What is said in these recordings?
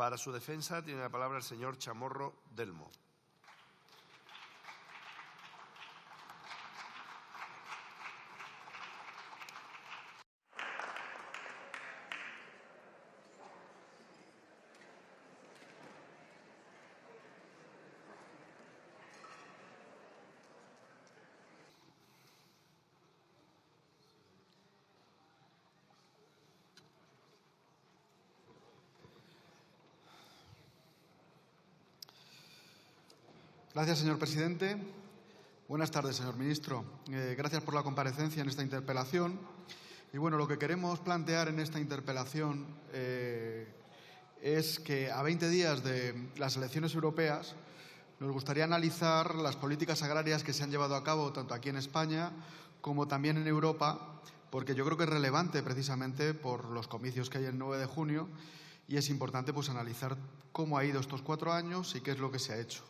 Para su defensa tiene la palabra el señor Chamorro Delmo. Gracias, señor presidente. Buenas tardes, señor ministro. Gracias por la comparecencia en esta interpelación. Y bueno, lo que queremos plantear en esta interpelación es que a 20 días de las elecciones europeas nos gustaría analizar las políticas agrarias que se han llevado a cabo tanto aquí en España como también en Europa, porque yo creo que es relevante precisamente por los comicios que hay el 9 de junio y es importante pues analizar cómo ha ido estos 4 años y qué es lo que se ha hecho.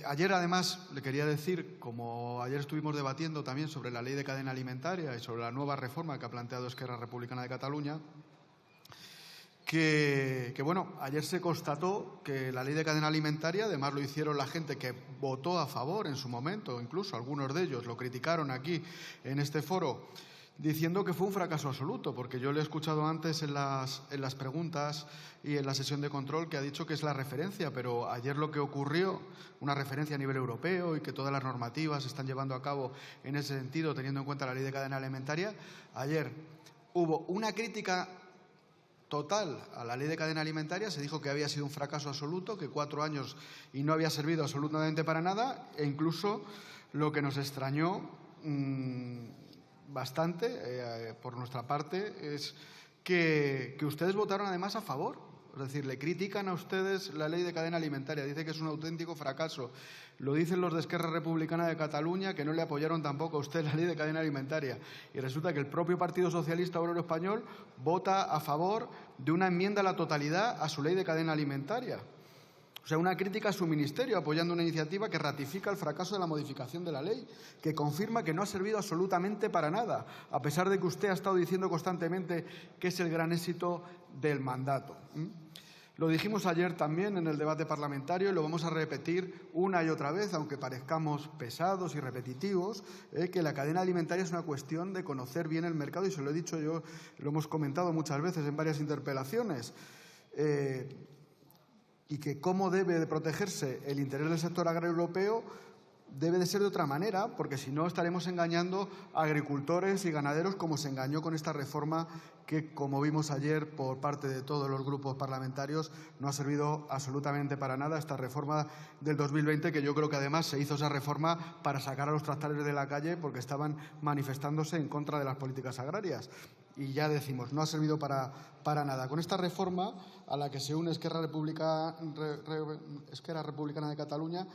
Ayer, además, le quería decir, como ayer estuvimos debatiendo también sobre la ley de cadena alimentaria y sobre la nueva reforma que ha planteado Esquerra Republicana de Cataluña, que bueno, ayer se constató que la ley de cadena alimentaria, además lo hicieron la gente que votó a favor en su momento, incluso algunos de ellos lo criticaron aquí en este foro, diciendo que fue un fracaso absoluto, porque yo le he escuchado antes en las preguntas y en la sesión de control que ha dicho que es la referencia, pero ayer lo que ocurrió, una referencia a nivel europeo y que todas las normativas se están llevando a cabo en ese sentido, teniendo en cuenta la ley de cadena alimentaria, ayer hubo una crítica total a la ley de cadena alimentaria, se dijo que había sido un fracaso absoluto, que 4 años y no había servido absolutamente para nada, e incluso lo que nos extrañó bastante por nuestra parte es que ustedes votaron además a favor. Es decir, le critican a ustedes la ley de cadena alimentaria, dice que es un auténtico fracaso. Lo dicen los de Esquerra Republicana de Cataluña, que no le apoyaron tampoco a usted la ley de cadena alimentaria. Y resulta que el propio Partido Socialista Obrero Español vota a favor de una enmienda a la totalidad a su ley de cadena alimentaria. O sea, una crítica a su ministerio, apoyando una iniciativa que ratifica el fracaso de la modificación de la ley, que confirma que no ha servido absolutamente para nada, a pesar de que usted ha estado diciendo constantemente que es el gran éxito del mandato. Lo dijimos ayer también en el debate parlamentario y lo vamos a repetir una y otra vez, aunque parezcamos pesados y repetitivos, que la cadena alimentaria es una cuestión de conocer bien el mercado y se lo he dicho yo, lo hemos comentado muchas veces en varias interpelaciones. Y que cómo debe de protegerse el interés del sector agrario europeo debe de ser de otra manera, porque si no estaremos engañando a agricultores y ganaderos como se engañó con esta reforma que, como vimos ayer por parte de todos los grupos parlamentarios, no ha servido absolutamente para nada esta reforma del 2020, que yo creo que además se hizo esa reforma para sacar a los tractores de la calle porque estaban manifestándose en contra de las políticas agrarias. Y ya decimos, no ha servido para nada. Con esta reforma a la que se une Esquerra Republicana de Cataluña,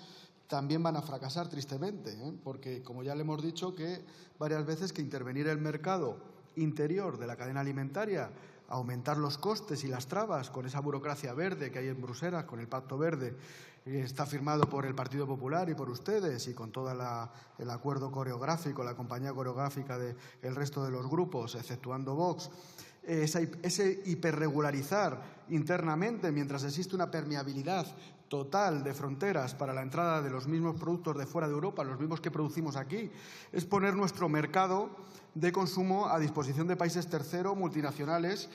también van a fracasar tristemente, porque, como ya le hemos dicho que varias veces, que intervenir el mercado interior de la cadena alimentaria, aumentar los costes y las trabas con esa burocracia verde que hay en Bruselas, con el Pacto Verde, está firmado por el Partido Popular y por ustedes y con todo el acuerdo coreográfico, la compañía coreográfica del resto de los grupos, exceptuando Vox, ese hiperregularizar internamente mientras existe una permeabilidad total de fronteras para la entrada de los mismos productos de fuera de Europa, los mismos que producimos aquí, es poner nuestro mercado de consumo a disposición de países terceros, multinacionales,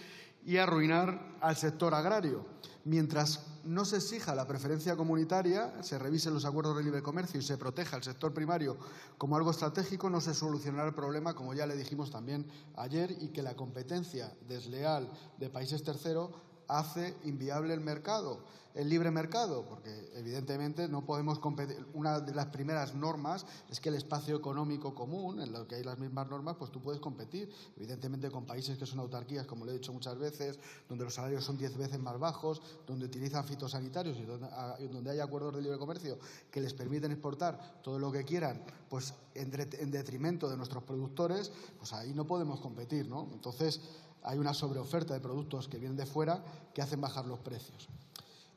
y arruinar al sector agrario. Mientras no se exija la preferencia comunitaria, se revisen los acuerdos de libre comercio y se proteja el sector primario como algo estratégico, no se solucionará el problema, como ya le dijimos también ayer, y que la competencia desleal de países terceros hace inviable el mercado, el libre mercado, porque evidentemente no podemos competir. Una de las primeras normas es que el espacio económico común, en lo que hay las mismas normas, pues tú puedes competir, evidentemente con países que son autarquías, como le he dicho muchas veces, donde los salarios son 10 veces más bajos, donde utilizan fitosanitarios y donde hay acuerdos de libre comercio que les permiten exportar todo lo que quieran, pues en detrimento de nuestros productores, pues ahí no podemos competir, ¿no? Entonces, hay una sobreoferta de productos que vienen de fuera que hacen bajar los precios.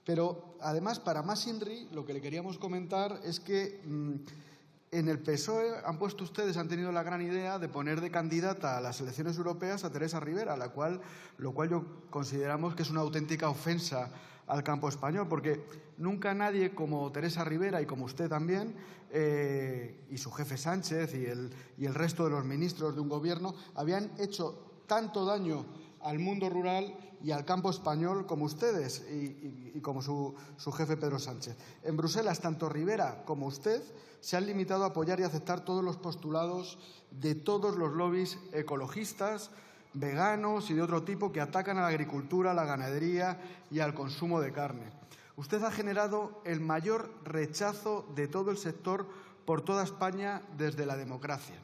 Pero, además, para más INRI, lo que le queríamos comentar es que En el PSOE han tenido la gran idea de poner de candidata a las elecciones europeas a Teresa Rivera, lo cual yo consideramos que es una auténtica ofensa al campo español, porque nunca nadie como Teresa Rivera y como usted también, y su jefe Sánchez y el resto de los ministros de un gobierno, habían hecho tanto daño al mundo rural y al campo español como ustedes y como su jefe Pedro Sánchez. En Bruselas, tanto Rivera como usted se han limitado a apoyar y aceptar todos los postulados de todos los lobbies ecologistas, veganos y de otro tipo que atacan a la agricultura, a la ganadería y al consumo de carne. Usted ha generado el mayor rechazo de todo el sector por toda España desde la democracia.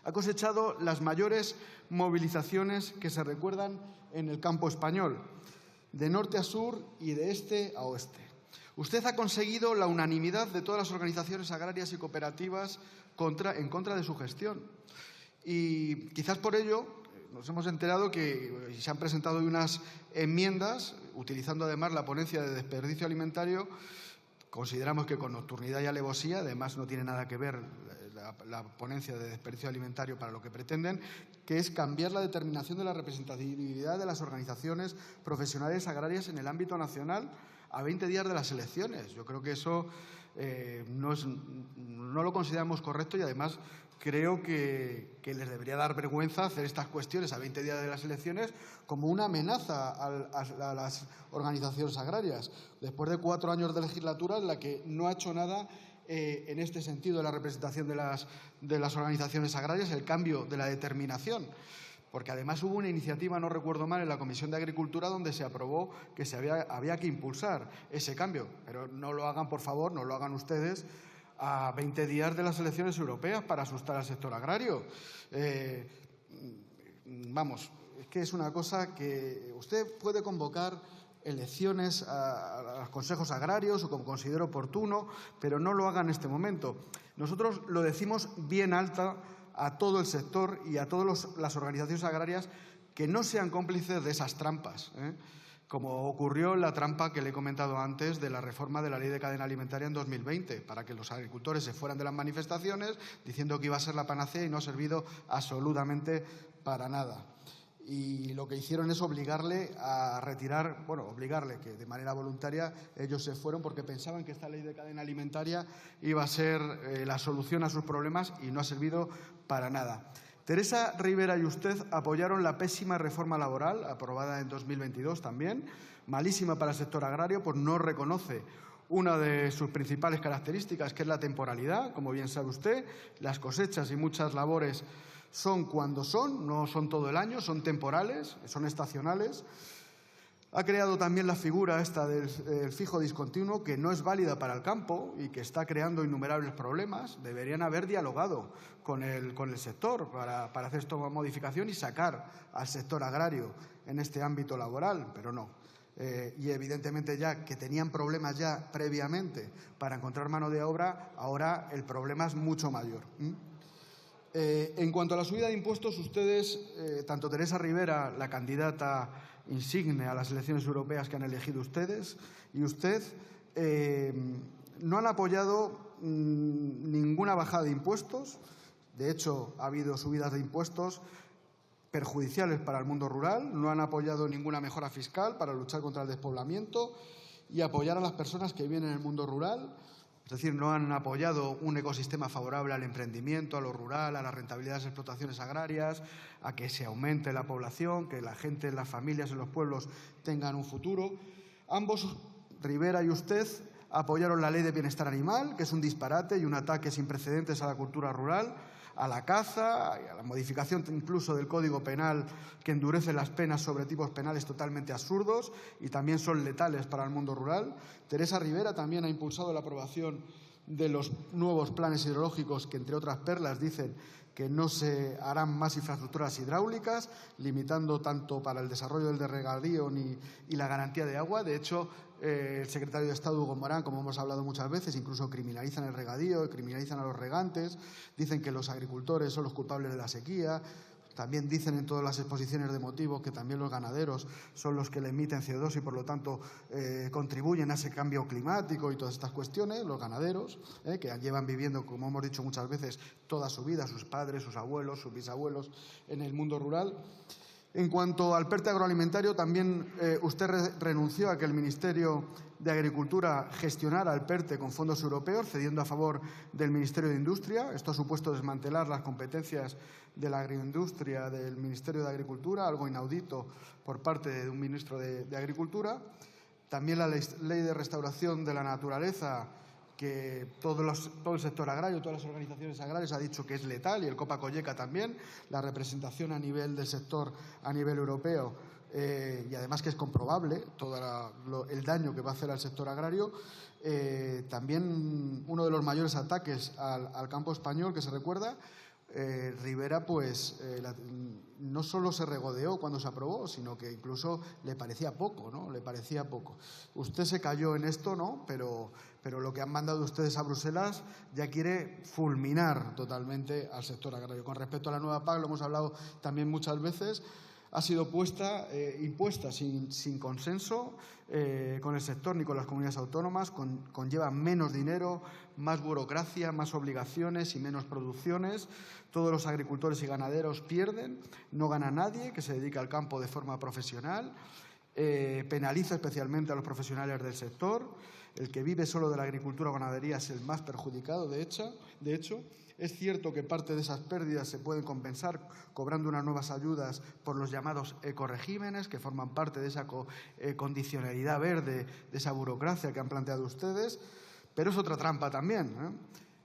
Ha cosechado las mayores movilizaciones que se recuerdan en el campo español, de norte a sur y de este a oeste. Usted ha conseguido la unanimidad de todas las organizaciones agrarias y cooperativas en contra de su gestión. Y quizás por ello nos hemos enterado que se han presentado hoy unas enmiendas, utilizando además la ponencia de desperdicio alimentario. Consideramos que con nocturnidad y alevosía, además no tiene nada que ver la ponencia de desperdicio alimentario para lo que pretenden, que es cambiar la determinación de la representatividad de las organizaciones profesionales agrarias en el ámbito nacional a 20 días de las elecciones. Yo creo que eso no lo consideramos correcto y además creo que les debería dar vergüenza hacer estas cuestiones a 20 días de las elecciones como una amenaza a las organizaciones agrarias, después de 4 años de legislatura en la que no ha hecho nada en este sentido de la representación de las organizaciones agrarias, el cambio de la determinación. Porque además hubo una iniciativa, no recuerdo mal, en la Comisión de Agricultura donde se aprobó que había que impulsar ese cambio. Pero no lo hagan, por favor, no lo hagan ustedes a 20 días de las elecciones europeas para asustar al sector agrario. Vamos, es que es una cosa que usted puede convocar elecciones a los consejos agrarios o como considere oportuno, pero no lo haga en este momento. Nosotros lo decimos bien alta a todo el sector y a todas las organizaciones agrarias que no sean cómplices de esas trampas, como ocurrió en la trampa que le he comentado antes de la reforma de la Ley de Cadena Alimentaria en 2020, para que los agricultores se fueran de las manifestaciones diciendo que iba a ser la panacea y no ha servido absolutamente para nada. Y lo que hicieron es obligarle a retirar, obligarle que de manera voluntaria ellos se fueron porque pensaban que esta ley de cadena alimentaria iba a ser la solución a sus problemas y no ha servido para nada. Teresa Rivera y usted apoyaron la pésima reforma laboral aprobada en 2022 también, malísima para el sector agrario, pues no reconoce una de sus principales características, que es la temporalidad, como bien sabe usted. Las cosechas y muchas labores son cuando son, no son todo el año, son temporales, son estacionales. Ha creado también la figura esta del fijo discontinuo, que no es válida para el campo y que está creando innumerables problemas. Deberían haber dialogado con el sector para hacer esta modificación y sacar al sector agrario en este ámbito laboral, pero no. Y evidentemente ya que tenían problemas ya previamente para encontrar mano de obra, ahora el problema es mucho mayor. En cuanto a la subida de impuestos, ustedes, tanto Teresa Rivera, la candidata insigne a las elecciones europeas que han elegido ustedes, y usted, no han apoyado ninguna bajada de impuestos. De hecho, ha habido subidas de impuestos perjudiciales para el mundo rural, no han apoyado ninguna mejora fiscal para luchar contra el despoblamiento y apoyar a las personas que viven en el mundo rural. Es decir, no han apoyado un ecosistema favorable al emprendimiento, a lo rural, a la rentabilidad de las explotaciones agrarias, a que se aumente la población, que la gente, las familias en los pueblos tengan un futuro. Ambos, Rivera y usted, apoyaron la Ley de Bienestar Animal, que es un disparate y un ataque sin precedentes a la cultura rural, a la caza, a la modificación incluso del Código Penal, que endurece las penas sobre tipos penales totalmente absurdos y también son letales para el mundo rural. Teresa Rivera también ha impulsado la aprobación de los nuevos planes hidrológicos que, entre otras perlas, dicen que no se harán más infraestructuras hidráulicas, limitando tanto para el desarrollo del regadío y la garantía de agua. De hecho, el secretario de Estado, Hugo Morán, como hemos hablado muchas veces, incluso criminalizan el regadío, criminalizan a los regantes, dicen que los agricultores son los culpables de la sequía. También dicen en todas las exposiciones de motivos que también los ganaderos son los que le emiten CO2 y, por lo tanto, contribuyen a ese cambio climático y todas estas cuestiones, los ganaderos, que llevan viviendo, como hemos dicho muchas veces, toda su vida, sus padres, sus abuelos, sus bisabuelos, en el mundo rural. En cuanto al PERTE agroalimentario, también usted renunció a que el Ministerio de Agricultura gestionara el PERTE con fondos europeos, cediendo a favor del Ministerio de Industria. Esto ha supuesto desmantelar las competencias de la agroindustria del Ministerio de Agricultura, algo inaudito por parte de un ministro de Agricultura. También la Ley de Restauración de la Naturaleza, que todo el sector agrario, todas las organizaciones agrarias ha dicho que es letal, y el COPA-COGECA también, la representación a nivel del sector a nivel europeo, y además que es comprobable todo el daño que va a hacer al sector agrario. También uno de los mayores ataques al campo español que se recuerda, Rivera pues no solo se regodeó cuando se aprobó, sino que incluso le parecía poco, ¿no? Le parecía poco. Usted se cayó en esto, ¿no? Pero lo que han mandado ustedes a Bruselas ya quiere fulminar totalmente al sector agrario. Con respecto a la nueva PAC, lo hemos hablado también muchas veces, ha sido impuesta sin consenso con el sector ni con las comunidades autónomas, conlleva menos dinero, más burocracia, más obligaciones y menos producciones. Todos los agricultores y ganaderos pierden, no gana nadie que se dedica al campo de forma profesional, penaliza especialmente a los profesionales del sector. El que vive solo de la agricultura o ganadería es el más perjudicado, de hecho. Es cierto que parte de esas pérdidas se pueden compensar cobrando unas nuevas ayudas por los llamados ecoregímenes, que forman parte de esa condicionalidad verde, de esa burocracia que han planteado ustedes, pero es otra trampa también,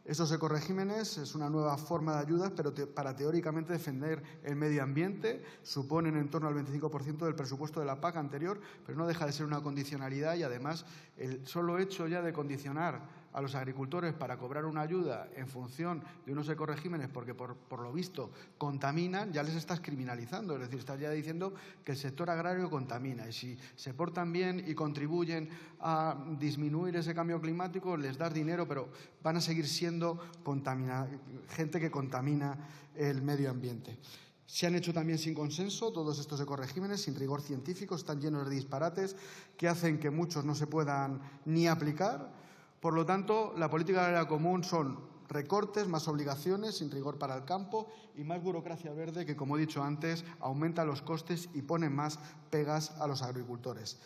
Esos ecoregímenes es una nueva forma de ayudas, pero para teóricamente defender el medio ambiente, suponen en torno al 25% del presupuesto de la PAC anterior, pero no deja de ser una condicionalidad, y además el solo hecho ya de condicionar a los agricultores para cobrar una ayuda en función de unos ecoregímenes, porque por lo visto contaminan, ya les estás criminalizando. Es decir, estás ya diciendo que el sector agrario contamina, y si se portan bien y contribuyen a disminuir ese cambio climático, les das dinero, pero van a seguir siendo gente que contamina el medio ambiente. Se han hecho también sin consenso todos estos ecoregímenes, sin rigor científico, están llenos de disparates que hacen que muchos no se puedan ni aplicar. Por lo tanto, la política agraria común son recortes, más obligaciones, sin rigor para el campo, y más burocracia verde que, como he dicho antes, aumenta los costes y pone más pegas a los agricultores.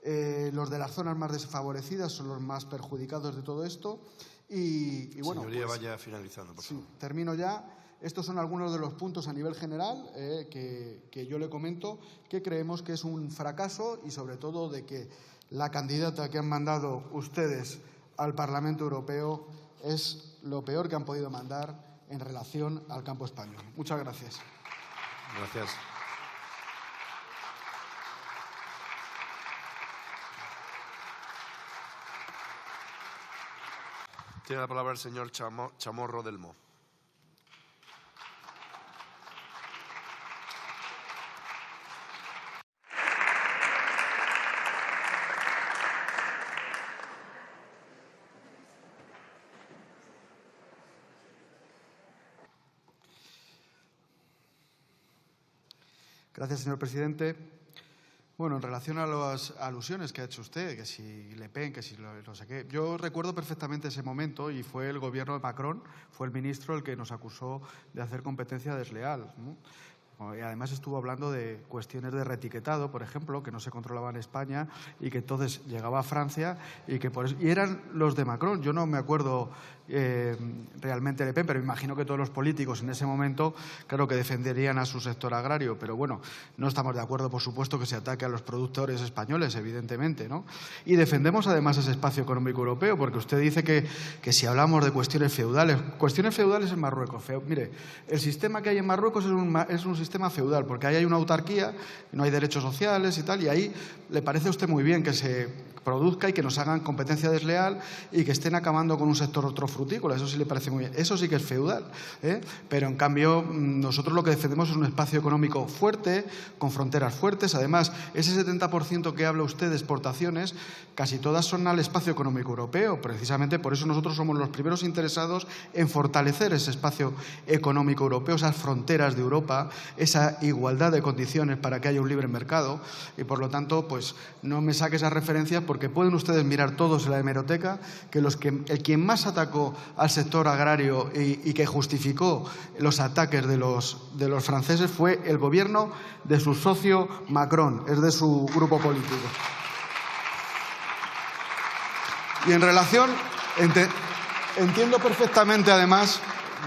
Los de las zonas más desfavorecidas son los más perjudicados de todo esto. Y bueno, señoría, vaya finalizando, por favor. Sí, termino ya. Estos son algunos de los puntos a nivel general que yo le comento, que creemos que es un fracaso, y sobre todo de que la candidata que han mandado ustedes al Parlamento Europeo es lo peor que han podido mandar en relación al campo español. Muchas gracias. Gracias. Tiene la palabra el señor Chamorro del Mo. Gracias, señor presidente. Bueno, en relación a las alusiones que ha hecho usted, que si Le Pen, que si no sé qué, yo recuerdo perfectamente ese momento, y fue el gobierno de Macron, fue el ministro el que nos acusó de hacer competencia desleal, ¿no? Y además estuvo hablando de cuestiones de reetiquetado, por ejemplo, que no se controlaba en España y que entonces llegaba a Francia y que por eso, y eran los de Macron. Yo no me acuerdo realmente Le Pen, pero imagino que todos los políticos en ese momento, claro, que defenderían a su sector agrario. Pero bueno, no estamos de acuerdo, por supuesto, que se ataque a los productores españoles, evidentemente, ¿no? Y defendemos además ese espacio económico europeo, porque usted dice que si hablamos de cuestiones feudales en Marruecos. Mire, el sistema que hay en Marruecos es un sistema feudal, porque ahí hay una autarquía, no hay derechos sociales y tal, y ahí le parece a usted muy bien que se produzca y que nos hagan competencia desleal y que estén acabando con un sector hortofrutícola. Eso sí le parece muy bien. Eso sí que es feudal, ¿eh? Pero en cambio nosotros lo que defendemos es un espacio económico fuerte, con fronteras fuertes. Además, ese 70% que habla usted de exportaciones, casi todas son al espacio económico europeo. Precisamente por eso nosotros somos los primeros interesados en fortalecer ese espacio económico europeo, esas fronteras de Europa, esa igualdad de condiciones para que haya un libre mercado. Y por lo tanto, pues no me saque esas referencias, porque pueden ustedes mirar todos en la hemeroteca que el quien más atacó al sector agrario y que justificó los ataques de los franceses fue el gobierno de su socio Macron, es de su grupo político. Y en relación, entiendo perfectamente, además,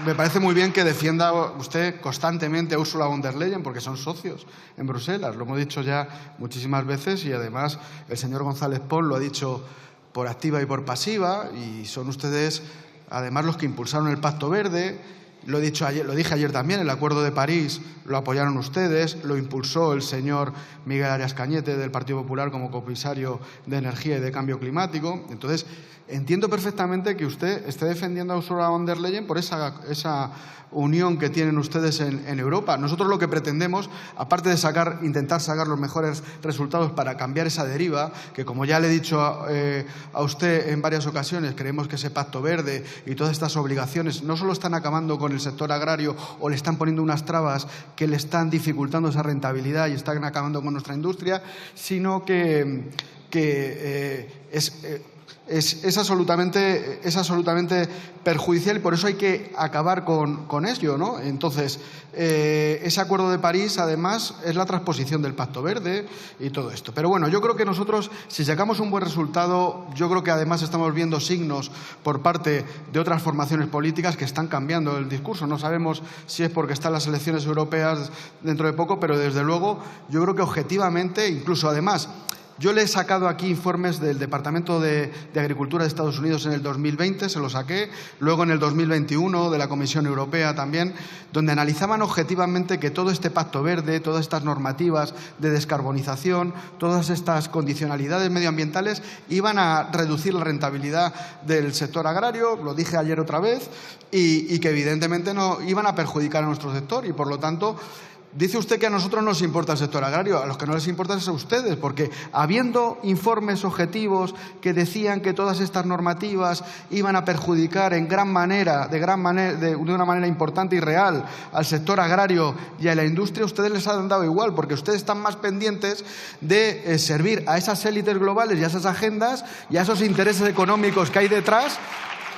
me parece muy bien que defienda usted constantemente a Ursula von der Leyen, porque son socios en Bruselas. Lo hemos dicho ya muchísimas veces y además el señor González Pons lo ha dicho por activa y por pasiva, y son ustedes además los que impulsaron el Pacto Verde. Lo dije ayer también, el Acuerdo de París lo apoyaron ustedes, lo impulsó el señor Miguel Arias Cañete del Partido Popular como comisario de Energía y de Cambio Climático. Entonces, entiendo perfectamente que usted esté defendiendo a Ursula von der Leyen por esa unión que tienen ustedes en Europa. Nosotros lo que pretendemos, aparte de intentar sacar los mejores resultados para cambiar esa deriva, que como ya le he dicho a usted en varias ocasiones, creemos que ese Pacto Verde y todas estas obligaciones no solo están acabando con el sector agrario o le están poniendo unas trabas que le están dificultando esa rentabilidad y están acabando con nuestra industria, sino que es absolutamente perjudicial, y por eso hay que acabar con ello, ¿no? Entonces, ese Acuerdo de París, además, es la transposición del Pacto Verde y todo esto. Pero bueno, yo creo que nosotros, si sacamos un buen resultado, yo creo que además estamos viendo signos por parte de otras formaciones políticas que están cambiando el discurso. No sabemos si es porque están las elecciones europeas dentro de poco, pero desde luego yo creo que objetivamente, incluso además, yo le he sacado aquí informes del Departamento de Agricultura de Estados Unidos en el 2020, se lo saqué, luego en el 2021 de la Comisión Europea también, donde analizaban objetivamente que todo este Pacto Verde, todas estas normativas de descarbonización, todas estas condicionalidades medioambientales iban a reducir la rentabilidad del sector agrario, lo dije ayer otra vez, y que evidentemente no iban a perjudicar a nuestro sector y, por lo tanto, dice usted que a nosotros nos importa el sector agrario, a los que no les importa es a ustedes, porque habiendo informes objetivos que decían que todas estas normativas iban a perjudicar de una manera importante y real al sector agrario y a la industria, ustedes les han dado igual, porque ustedes están más pendientes de servir a esas élites globales y a esas agendas y a esos intereses económicos que hay detrás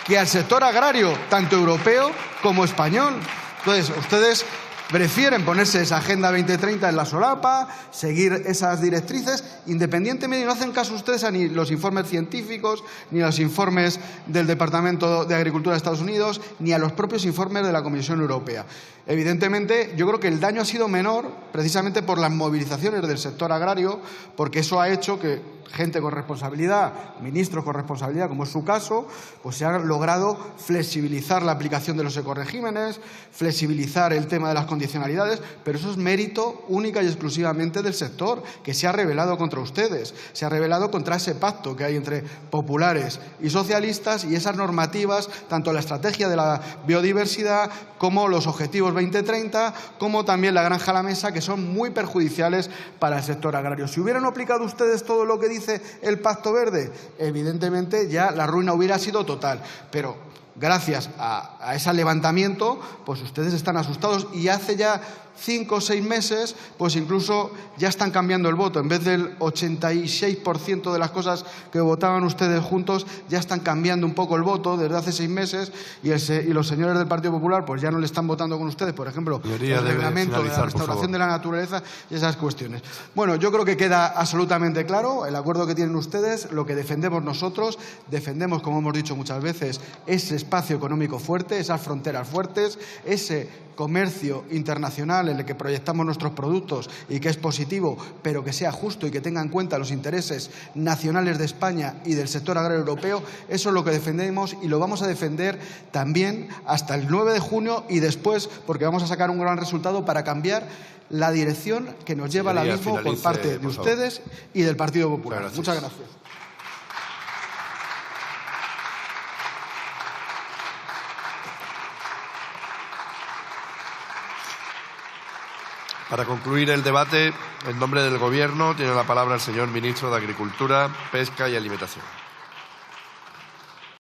que al sector agrario, tanto europeo como español. Entonces, ustedes prefieren ponerse esa Agenda 2030 en la solapa, seguir esas directrices, independientemente, y no hacen caso ustedes a ni los informes científicos, ni a los informes del Departamento de Agricultura de Estados Unidos, ni a los propios informes de la Comisión Europea. Evidentemente, yo creo que el daño ha sido menor precisamente por las movilizaciones del sector agrario, porque eso ha hecho que gente con responsabilidad, ministros con responsabilidad, como es su caso, pues se ha logrado flexibilizar la aplicación de los ecoregímenes, flexibilizar el tema de las condicionalidades, pero eso es mérito única y exclusivamente del sector, que se ha rebelado contra ustedes, se ha rebelado contra ese pacto que hay entre populares y socialistas y esas normativas, tanto la estrategia de la biodiversidad como los objetivos 2030, como también la granja a la mesa, que son muy perjudiciales para el sector agrario. Si hubieran aplicado ustedes todo lo que dice el Pacto Verde, evidentemente ya la ruina hubiera sido total, pero gracias a ese levantamiento, pues ustedes están asustados y hace ya 5 o 6 meses, pues incluso ya están cambiando el voto. En vez del 86% de las cosas que votaban ustedes juntos, ya están cambiando un poco el voto desde hace 6 meses y los señores del Partido Popular pues ya no le están votando con ustedes, por ejemplo, el reglamento de la restauración de la naturaleza y esas cuestiones. Bueno, yo creo que queda absolutamente claro el acuerdo que tienen ustedes, lo que defendemos nosotros. Defendemos, como hemos dicho muchas veces, ese espacio económico fuerte, esas fronteras fuertes, ese comercio internacional en el que proyectamos nuestros productos y que es positivo, pero que sea justo y que tenga en cuenta los intereses nacionales de España y del sector agrario europeo. Eso es lo que defendemos y lo vamos a defender también hasta el 9 de junio y después, porque vamos a sacar un gran resultado para cambiar la dirección que nos lleva al abismo por parte de ustedes y del Partido Popular. Muchas gracias. Para concluir el debate, en nombre del Gobierno, tiene la palabra el señor Ministro de Agricultura, Pesca y Alimentación.